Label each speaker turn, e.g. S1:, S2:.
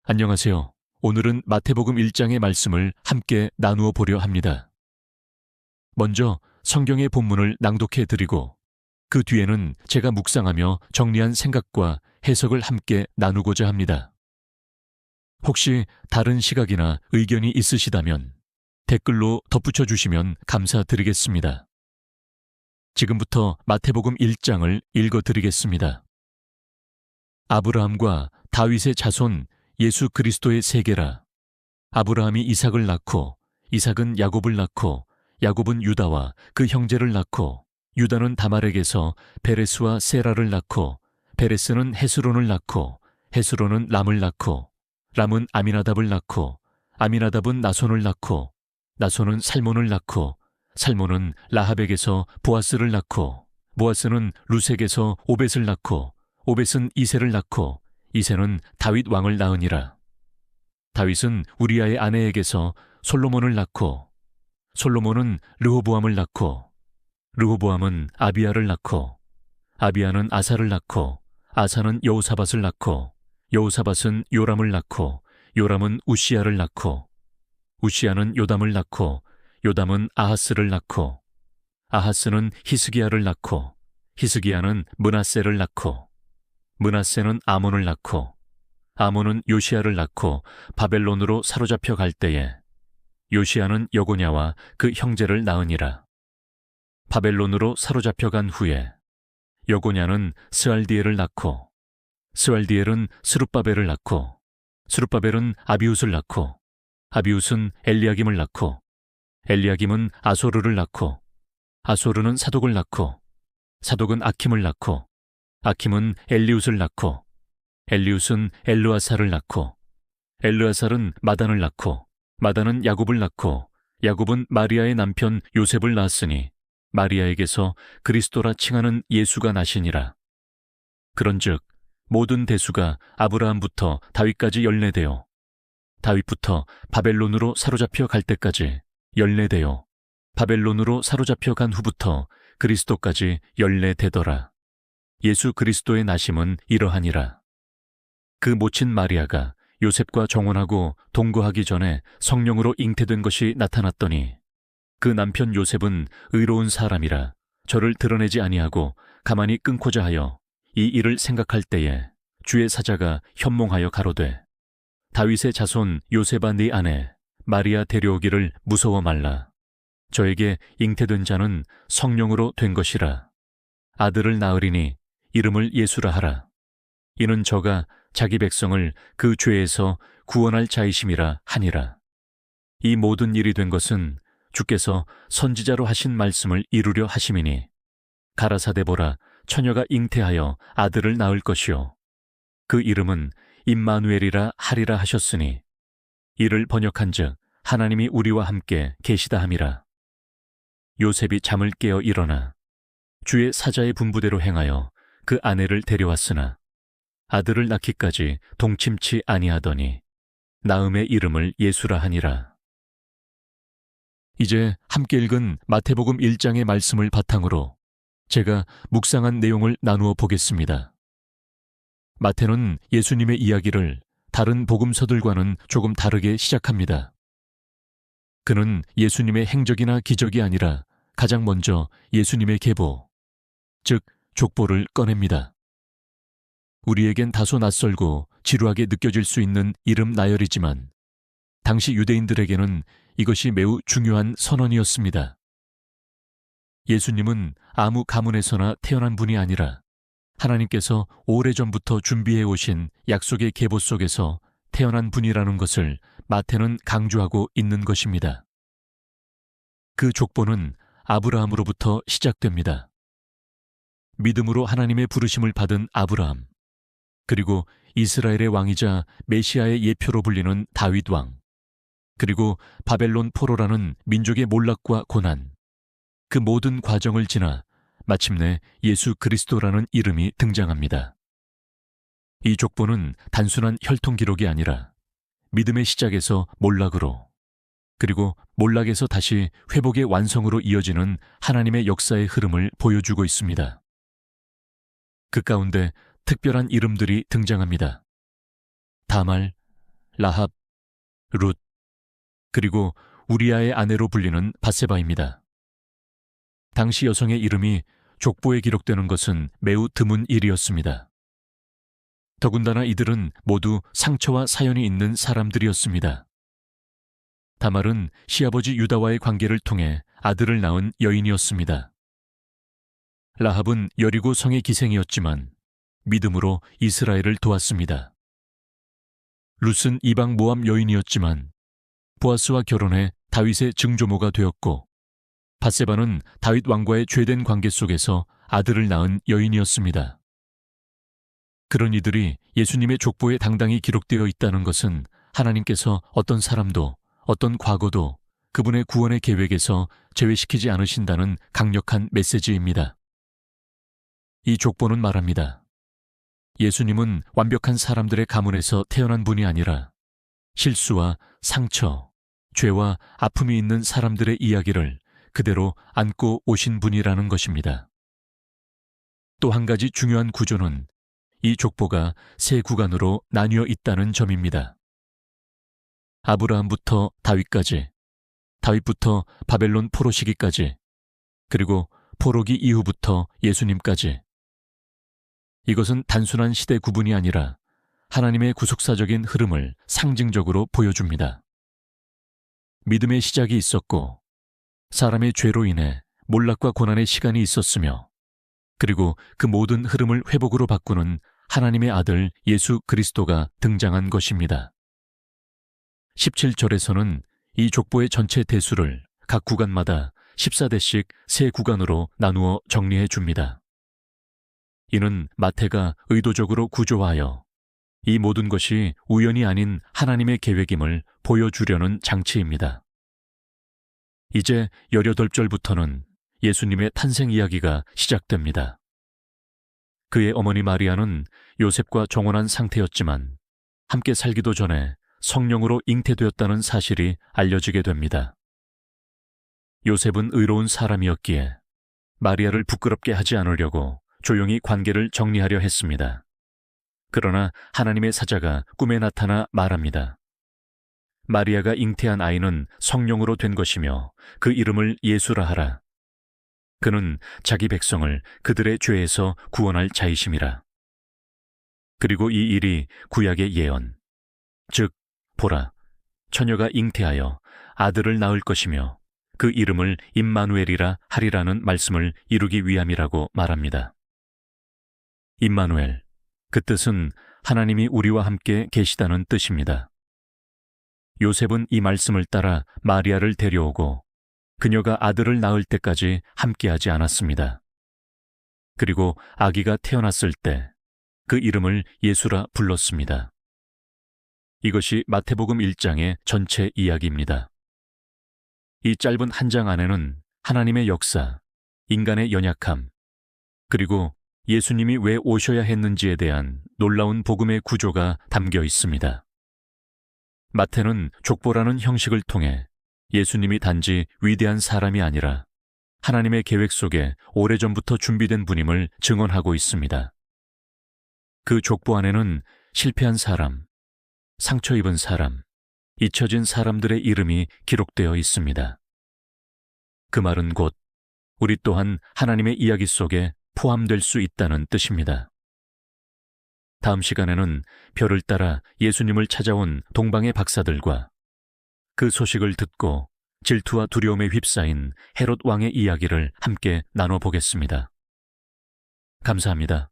S1: 안녕하세요. 오늘은 마태복음 1장의 말씀을 함께 나누어 보려 합니다. 먼저 성경의 본문을 낭독해 드리고 그 뒤에는 제가 묵상하며 정리한 생각과 해석을 함께 나누고자 합니다. 혹시 다른 시각이나 의견이 있으시다면 댓글로 덧붙여 주시면 감사드리겠습니다. 지금부터 마태복음 1장을 읽어 드리겠습니다. 아브라함과 다윗의 자손 예수 그리스도의 세계라. 아브라함이 이삭을 낳고 이삭은 야곱을 낳고 야곱은 유다와 그 형제를 낳고 유다는 다말에게서 베레스와 세라를 낳고 베레스는 헤스론을 낳고 헤스론은 람을 낳고 람은 아미나답을 낳고 아미나답은 나손을 낳고 나손은 살몬을 낳고 살몬은 라합에게서 보아스를 낳고 보아스는 루색에서 오벳을 낳고 오벳은 이새를 낳고 이새는 다윗 왕을 낳으니라. 다윗은 우리아의 아내에게서 솔로몬을 낳고 솔로몬은 르호보암을 낳고 르호보암은 아비야를 낳고 아비야는 아사를 낳고 아사는 여호사밧을 낳고 여호사밧은 요람을 낳고 요람은 우시야를 낳고 우시야는 요담을 낳고 요담은 아하스를 낳고 아하스는 히스기야를 낳고 히스기야는 므낫세를 낳고 므낫세는 아몬을 낳고 아몬은 요시야를 낳고 바벨론으로 사로잡혀 갈 때에 요시야는 여고냐와 그 형제를 낳으니라. 바벨론으로 사로잡혀 간 후에 여고냐는 스알디엘을 낳고 스알디엘은 스룹바벨을 낳고 스룹바벨은 아비웃을 낳고 아비웃은 엘리야김을 낳고 엘리야김은 아소르를 낳고 아소르는 사독을 낳고 사독은 아킴을 낳고 아킴은 엘리웃을 낳고 엘리웃은 엘르아살을 낳고 엘르아살은 마단을 낳고 마단은 야곱을 낳고 야곱은 마리아의 남편 요셉을 낳았으니 마리아에게서 그리스도라 칭하는 예수가 나시니라. 그런즉 모든 대수가 아브라함부터 다윗까지 연례되어 다윗부터 바벨론으로 사로잡혀 갈 때까지 연례되어 바벨론으로 사로잡혀 간 후부터 그리스도까지 연례되더라. 예수 그리스도의 나심은 이러하니라. 그 모친 마리아가 요셉과 정혼하고 동거하기 전에 성령으로 잉태된 것이 나타났더니 그 남편 요셉은 의로운 사람이라 저를 드러내지 아니하고 가만히 끊고자 하여 이 일을 생각할 때에 주의 사자가 현몽하여 가로되 다윗의 자손 요셉아 네 아내 마리아 데려오기를 무서워 말라. 저에게 잉태된 자는 성령으로 된 것이라. 아들을 낳으리니 이름을 예수라 하라. 이는 저가 자기 백성을 그 죄에서 구원할 자이심이라 하니라. 이 모든 일이 된 것은 주께서 선지자로 하신 말씀을 이루려 하심이니 가라사대 보라 처녀가 잉태하여 아들을 낳을 것이요 그 이름은 임마누엘이라 하리라 하셨으니 이를 번역한즉 하나님이 우리와 함께 계시다 함이라. 요셉이 잠을 깨어 일어나 주의 사자의 분부대로 행하여 그 아내를 데려왔으나 아들을 낳기까지 동침치 아니하더니 나음의 이름을 예수라 하니라. 이제 함께 읽은 마태복음 1장의 말씀을 바탕으로 제가 묵상한 내용을 나누어 보겠습니다. 마태는 예수님의 이야기를 다른 복음서들과는 조금 다르게 시작합니다. 그는 예수님의 행적이나 기적이 아니라 가장 먼저 예수님의 계보, 즉 족보를 꺼냅니다. 우리에겐 다소 낯설고 지루하게 느껴질 수 있는 이름 나열이지만 당시 유대인들에게는 이것이 매우 중요한 선언이었습니다. 예수님은 아무 가문에서나 태어난 분이 아니라 하나님께서 오래전부터 준비해 오신 약속의 계보 속에서 태어난 분이라는 것을 마태는 강조하고 있는 것입니다. 그 족보는 아브라함으로부터 시작됩니다. 믿음으로 하나님의 부르심을 받은 아브라함, 그리고 이스라엘의 왕이자 메시아의 예표로 불리는 다윗 왕, 그리고 바벨론 포로라는 민족의 몰락과 고난, 그 모든 과정을 지나 마침내 예수 그리스도라는 이름이 등장합니다. 이 족보는 단순한 혈통 기록이 아니라 믿음의 시작에서 몰락으로, 그리고 몰락에서 다시 회복의 완성으로 이어지는 하나님의 역사의 흐름을 보여주고 있습니다. 그 가운데 특별한 이름들이 등장합니다. 다말, 라합, 룻, 그리고 우리아의 아내로 불리는 밧세바입니다. 당시 여성의 이름이 족보에 기록되는 것은 매우 드문 일이었습니다. 더군다나 이들은 모두 상처와 사연이 있는 사람들이었습니다. 다말은 시아버지 유다와의 관계를 통해 아들을 낳은 여인이었습니다. 라합은 여리고 성의 기생이었지만 믿음으로 이스라엘을 도왔습니다. 룻은 이방 모압 여인이었지만 보아스와 결혼해 다윗의 증조모가 되었고, 밧세바는 다윗 왕과의 죄된 관계 속에서 아들을 낳은 여인이었습니다. 그런 이들이 예수님의 족보에 당당히 기록되어 있다는 것은 하나님께서 어떤 사람도, 어떤 과거도 그분의 구원의 계획에서 제외시키지 않으신다는 강력한 메시지입니다. 이 족보는 말합니다. 예수님은 완벽한 사람들의 가문에서 태어난 분이 아니라 실수와 상처, 죄와 아픔이 있는 사람들의 이야기를 그대로 안고 오신 분이라는 것입니다. 또 한 가지 중요한 구조는 이 족보가 세 구간으로 나뉘어 있다는 점입니다. 아브라함부터 다윗까지, 다윗부터 바벨론 포로 시기까지, 그리고 포로기 이후부터 예수님까지. 이것은 단순한 시대 구분이 아니라 하나님의 구속사적인 흐름을 상징적으로 보여줍니다. 믿음의 시작이 있었고, 사람의 죄로 인해 몰락과 고난의 시간이 있었으며, 그리고 그 모든 흐름을 회복으로 바꾸는 하나님의 아들 예수 그리스도가 등장한 것입니다. 17절에서는 이 족보의 전체 대수를 각 구간마다 14대씩 세 구간으로 나누어 정리해 줍니다. 이는 마태가 의도적으로 구조화하여 이 모든 것이 우연이 아닌 하나님의 계획임을 보여주려는 장치입니다. 이제 18절부터는 예수님의 탄생 이야기가 시작됩니다. 그의 어머니 마리아는 요셉과 정혼한 상태였지만 함께 살기도 전에 성령으로 잉태되었다는 사실이 알려지게 됩니다. 요셉은 의로운 사람이었기에 마리아를 부끄럽게 하지 않으려고 조용히 관계를 정리하려 했습니다. 그러나 하나님의 사자가 꿈에 나타나 말합니다. 마리아가 잉태한 아이는 성령으로 된 것이며 그 이름을 예수라 하라. 그는 자기 백성을 그들의 죄에서 구원할 자이심이라. 그리고 이 일이 구약의 예언, 즉 보라, 처녀가 잉태하여 아들을 낳을 것이며 그 이름을 임마누엘이라 하리라는 말씀을 이루기 위함이라고 말합니다. 임마누엘, 그 뜻은 하나님이 우리와 함께 계시다는 뜻입니다. 요셉은 이 말씀을 따라 마리아를 데려오고 그녀가 아들을 낳을 때까지 함께하지 않았습니다. 그리고 아기가 태어났을 때 그 이름을 예수라 불렀습니다. 이것이 마태복음 1장의 전체 이야기입니다. 이 짧은 한 장 안에는 하나님의 역사, 인간의 연약함, 그리고 예수님이 왜 오셔야 했는지에 대한 놀라운 복음의 구조가 담겨 있습니다. 마태는 족보라는 형식을 통해 예수님이 단지 위대한 사람이 아니라 하나님의 계획 속에 오래전부터 준비된 분임을 증언하고 있습니다. 그 족보 안에는 실패한 사람, 상처 입은 사람, 잊혀진 사람들의 이름이 기록되어 있습니다. 그 말은 곧 우리 또한 하나님의 이야기 속에 포함될 수 있다는 뜻입니다. 다음 시간에는 별을 따라 예수님을 찾아온 동방의 박사들과 그 소식을 듣고 질투와 두려움에 휩싸인 헤롯 왕의 이야기를 함께 나눠보겠습니다. 감사합니다.